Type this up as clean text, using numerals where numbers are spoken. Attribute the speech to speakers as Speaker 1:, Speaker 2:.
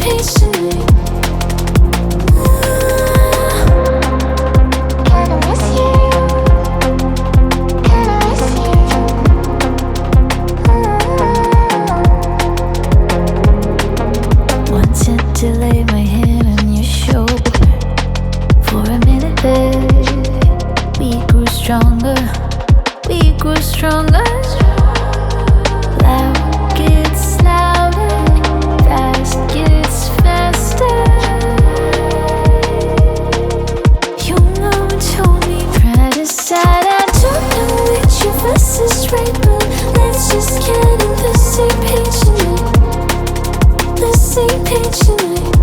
Speaker 1: patiently. Can I miss you? Can I miss you? Wanted to lay my hand on your shoulder for a minute, babe. We grew stronger, we grew stronger. Loud gets louder, fast gets faster. Your mom told me pride aside, I don't know which of us is right, but let's just get in the same page tonight. The same page tonight.